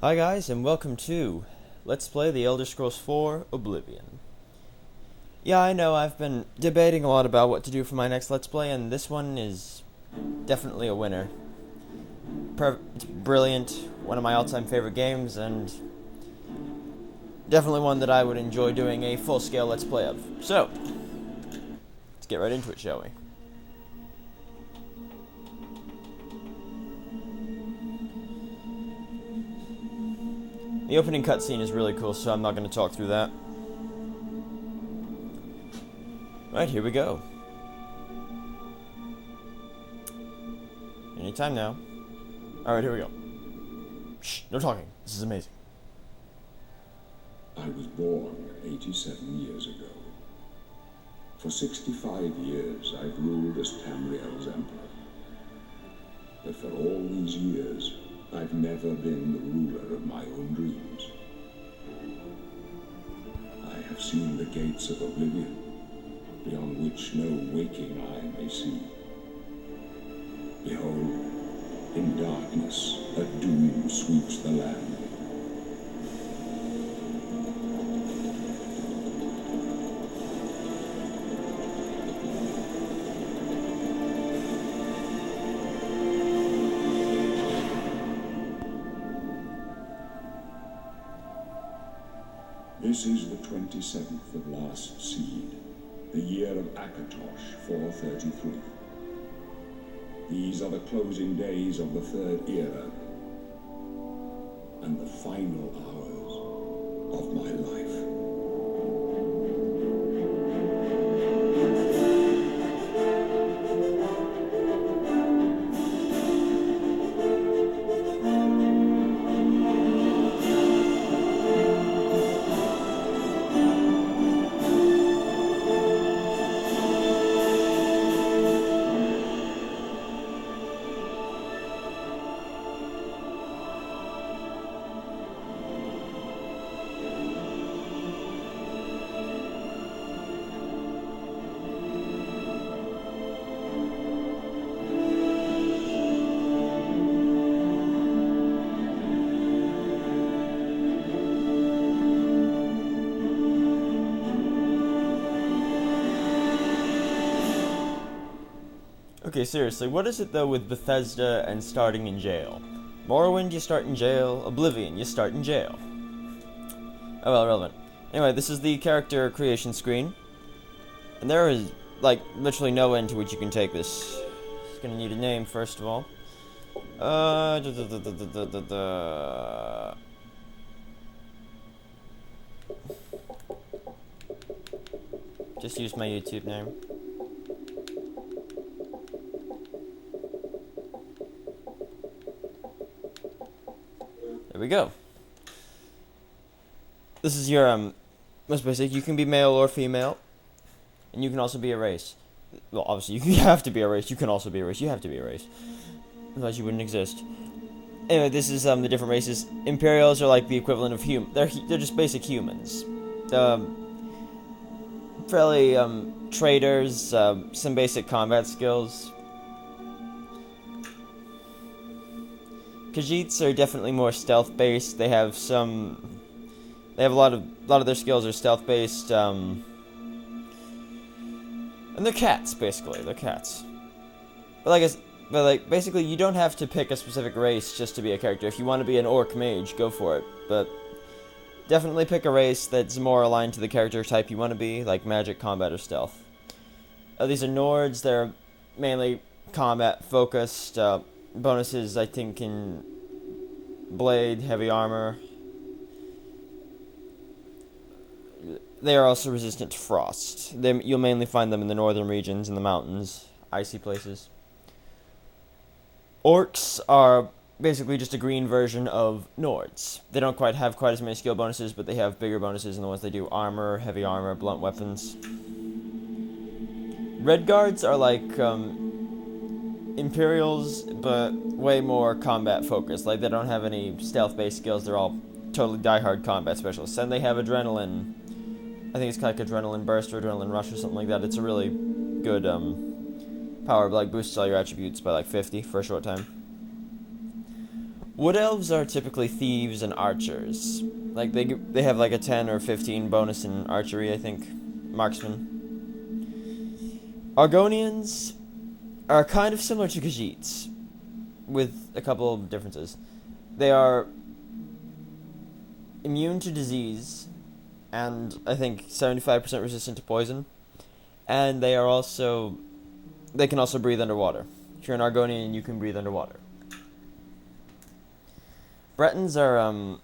Hi guys, and welcome to Let's Play The Elder Scrolls 4 Oblivion. Yeah, I know, I've been debating a lot about what to do for my next Let's Play, and this one is definitely a winner. It's brilliant, one of my all-time favorite games, and definitely one that I would enjoy doing a full-scale Let's Play of. So, let's get right into it, shall we? The opening cutscene is really cool, so I'm not going to talk through that. Right, here we go. Anytime now. Alright, here we go. Shh, no talking. This is amazing. I was born 87 years ago. For 65 years, I've ruled as Tamriel's emperor. But for all these years, I've never been the ruler of my own dreams. I have seen the gates of Oblivion, beyond which no waking eye may see. Behold, in darkness, a doom sweeps the land. This is the 27th of last seed, the year of Akatosh, 433. These are the closing days of the third era, and the final hours of my life. Okay, seriously, what is it though with Bethesda and starting in jail? Morrowind, you start in jail. Oblivion, you start in jail. Oh well, irrelevant. Anyway, this is the character creation screen. And there is, like, literally no end to which you can take this. It's gonna need a name, first of all. Just use my YouTube name. There we go. This is your, most basic. You can be male or female. And you can also be a race. Well, obviously, you have to be a race. You can also be a race. You have to be a race. Otherwise, you wouldn't exist. Anyway, this is, the different races. Imperials are like the equivalent of they're just basic humans. Fairly, traders, some basic combat skills. Khajiits are definitely more stealth-based. They have a lot of their skills are stealth-based, and they're cats, basically. They're cats. But basically, you don't have to pick a specific race just to be a character. If you want to be an orc mage, go for it. But definitely pick a race that's more aligned to the character type you want to be, like magic, combat, or stealth. These are Nords. They're mainly combat-focused. Bonuses, I think, in blade, heavy armor. They are also resistant to frost. You'll mainly find them in the northern regions, in the mountains, icy places. Orcs are basically just a green version of Nords. They don't have quite as many skill bonuses, but they have bigger bonuses in the ones they do: armor, heavy armor, blunt weapons. Red Guards are like, Imperials, but way more combat focused. Like, they don't have any stealth-based skills. They're all totally die-hard combat specialists. And they have adrenaline. I think it's like adrenaline burst or adrenaline rush or something like that. It's a really good power, like boosts all your attributes by like 50 for a short time. Wood elves are typically thieves and archers. Like, they have like a 10 or 15 bonus in archery, I think. Marksman. Argonians are kind of similar to Khajiits, with a couple of differences. They are immune to disease, and I think 75% resistant to poison. And they can also breathe underwater. If you're an Argonian, you can breathe underwater. Bretons are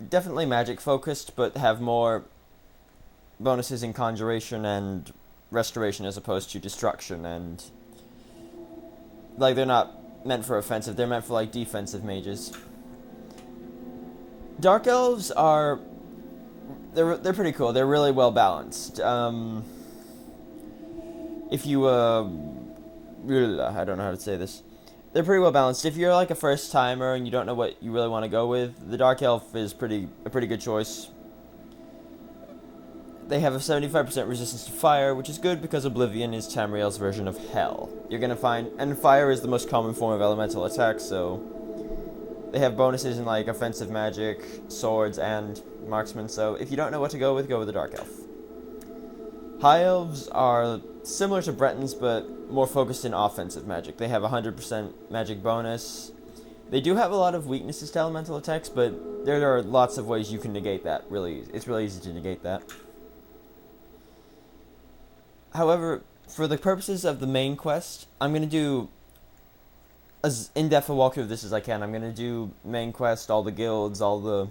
definitely magic focused, but have more bonuses in conjuration and restoration as opposed to destruction, and like they're not meant for offensive, they're meant for like defensive mages. Dark elves are they're pretty cool. They're really well balanced. If you I don't know how to say this. They're pretty well balanced. If you're like a first timer and you don't know what you really want to go with, the Dark Elf is a pretty good choice. They have a 75% resistance to fire, which is good because Oblivion is Tamriel's version of hell. You're gonna find, and fire is the most common form of elemental attack, so they have bonuses in like offensive magic, swords, and marksman. So if you don't know what to go with the Dark Elf. High Elves are similar to Bretons, but more focused in offensive magic. They have 100% magic bonus. They do have a lot of weaknesses to elemental attacks, but there are lots of ways you can negate that. It's really easy to negate that. However, for the purposes of the main quest, I'm going to do as in-depth a walkthrough of this as I can. I'm going to do main quest, all the guilds, all the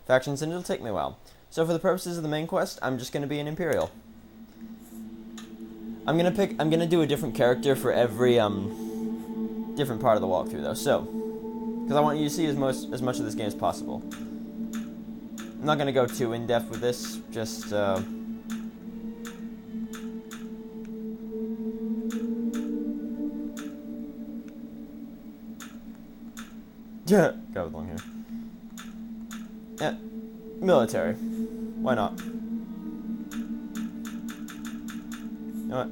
factions, and it'll take me a while. So for the purposes of the main quest, I'm just going to be an Imperial. I'm gonna do a different character for every different part of the walkthrough though. So, because I want you to see as much of this game as possible. I'm not gonna go too in depth with this. Just go with long here. Yeah, military. Why not? You know what?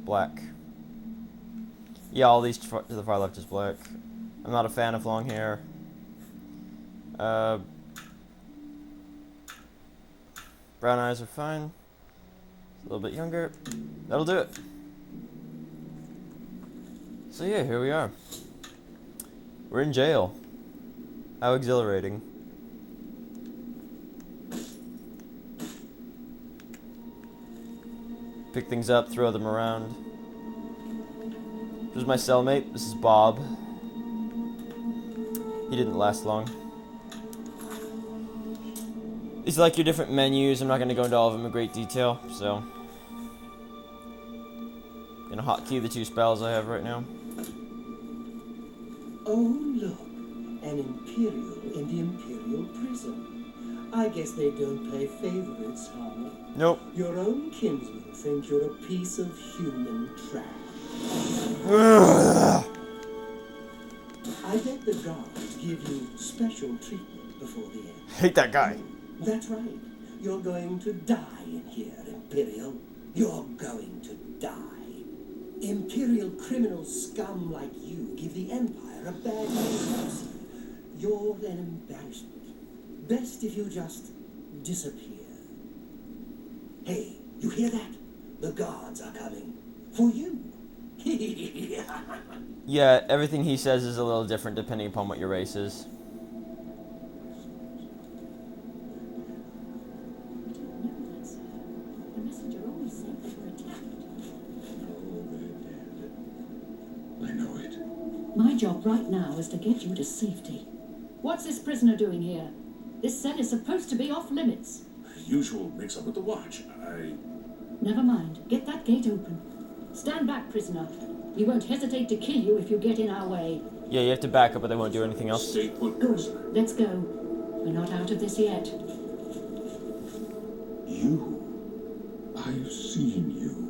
Black. Yeah, all these to the far left is black. I'm not a fan of long hair. Brown eyes are fine. A little bit younger. That'll do it. So yeah, here we are. We're in jail. How exhilarating. Pick things up, throw them around. This is my cellmate. This is Bob. He didn't last long. These are like your different menus. I'm not going to go into all of them in great detail, so I'm going to hotkey the 2 spells I have right now. Oh, look. An Imperial in the Imperial prison. I guess they don't play favorites, huh? Nope. Your own kinsmen think you're a piece of human trash. I bet the guards give you special treatment before the end. Hate that guy. That's right. You're going to die in here, Imperial. You're going to die. Imperial criminal scum like you give the Empire a bad name. You're an embarrassment. Best if you just disappear. Hey, you hear that? The guards are coming. For you. Yeah, everything he says is a little different depending upon what your race is. My job right now is to get you to safety. What's this prisoner doing here? This cell is supposed to be off limits. Usual mix-up with the watch. Never mind. Get that gate open. Stand back, prisoner. We won't hesitate to kill you if you get in our way. Yeah, you have to back up, but they won't do anything else. Stay put, Good. prisoner. Let's go. We're not out of this yet. You. I've seen you.